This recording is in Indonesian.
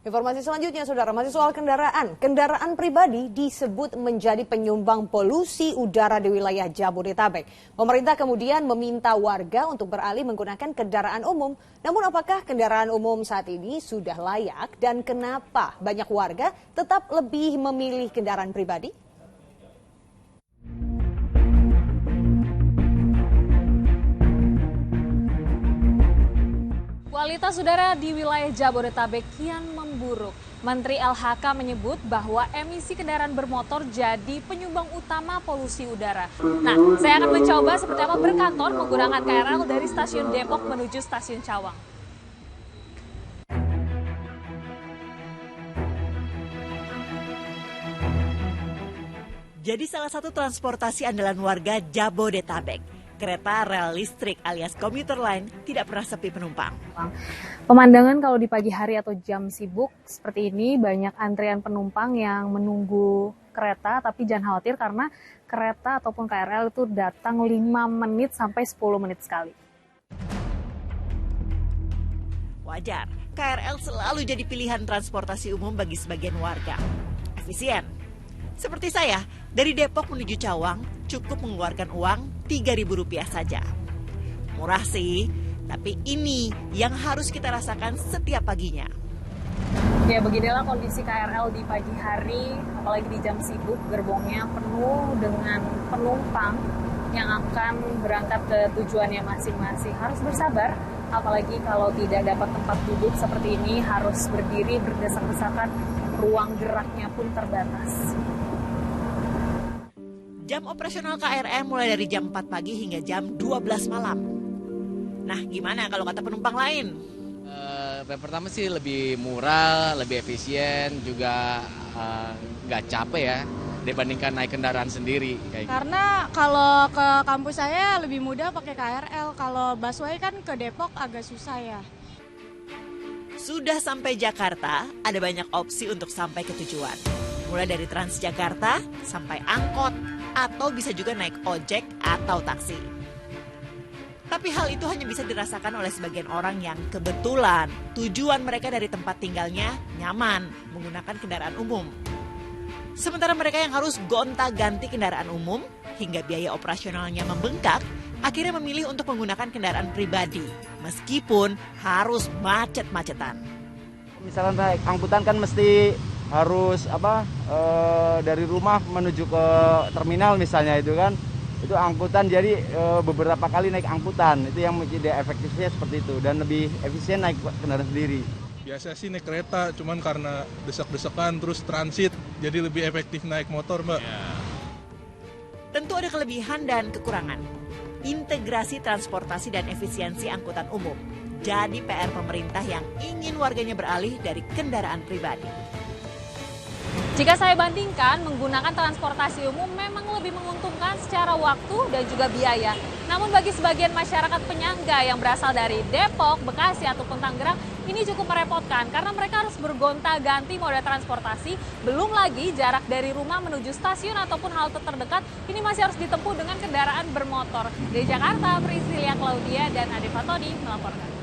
Informasi selanjutnya, Saudara, masih soal kendaraan. Kendaraan pribadi disebut menjadi penyumbang polusi udara di wilayah Jabodetabek. Pemerintah kemudian meminta warga untuk beralih menggunakan kendaraan umum. Namun apakah kendaraan umum saat ini sudah layak dan kenapa banyak warga tetap lebih memilih kendaraan pribadi? Kualitas udara di wilayah Jabodetabek kian memburuk. Menteri LHK menyebut bahwa emisi kendaraan bermotor jadi penyumbang utama polusi udara. Nah, saya akan mencoba seperti apa berkantor menggunakan KRL dari stasiun Depok menuju stasiun Cawang. Jadi salah satu transportasi andalan warga Jabodetabek. Kereta rel listrik alias komuter line tidak pernah sepi penumpang. Pemandangan kalau di pagi hari atau jam sibuk seperti ini banyak antrian penumpang yang menunggu kereta, tapi jangan khawatir karena kereta ataupun KRL itu datang 5 menit sampai 10 menit sekali. Wajar, KRL selalu jadi pilihan transportasi umum bagi sebagian warga. Efisien. Seperti saya, dari Depok menuju Cawang cukup mengeluarkan uang Rp3.000 saja. Murah sih, tapi ini yang harus kita rasakan setiap paginya. Ya, beginilah kondisi KRL di pagi hari, apalagi di jam sibuk, gerbongnya penuh dengan penumpang yang akan berangkat ke tujuannya masing-masing. Harus bersabar, apalagi kalau tidak dapat tempat duduk seperti ini, harus berdiri berdesak-desakan, ruang geraknya pun terbatas. Jam operasional KRL mulai dari jam 4 pagi hingga jam 12 malam. Nah, gimana kalau kata penumpang lain? Yang pertama sih lebih murah, lebih efisien, juga nggak capek ya dibandingkan naik kendaraan sendiri. Karena kalau ke kampus saya lebih mudah pakai KRL, kalau busway kan ke Depok agak susah ya. Sudah sampai Jakarta, ada banyak opsi untuk sampai ke tujuan. Mulai dari Transjakarta sampai angkot, atau bisa juga naik ojek atau taksi. Tapi hal itu hanya bisa dirasakan oleh sebagian orang yang kebetulan tujuan mereka dari tempat tinggalnya nyaman menggunakan kendaraan umum. Sementara mereka yang harus gonta-ganti kendaraan umum hingga biaya operasionalnya membengkak, akhirnya memilih untuk menggunakan kendaraan pribadi meskipun harus macet-macetan. Misalkan naik angkutan kan mesti harus dari rumah menuju ke terminal misalnya itu kan, itu angkutan jadi beberapa kali naik angkutan, itu yang menjadi efektifnya seperti itu dan lebih efisien naik kendaraan sendiri. Biasa sih naik kereta, cuman karena desak-desakan terus transit jadi lebih efektif naik motor, Mbak. Tentu ada kelebihan dan kekurangan. Integrasi transportasi dan efisiensi angkutan umum jadi PR pemerintah yang ingin warganya beralih dari kendaraan pribadi. Jika saya bandingkan, menggunakan transportasi umum memang lebih menguntungkan secara waktu dan juga biaya. Namun bagi sebagian masyarakat penyangga yang berasal dari Depok, Bekasi, ataupun Tangerang, ini cukup merepotkan karena mereka harus bergonta-ganti moda transportasi. Belum lagi jarak dari rumah menuju stasiun ataupun halte terdekat, ini masih harus ditempuh dengan kendaraan bermotor. Dari Jakarta, Priscilia Claudia dan Ade Fatoni melaporkan.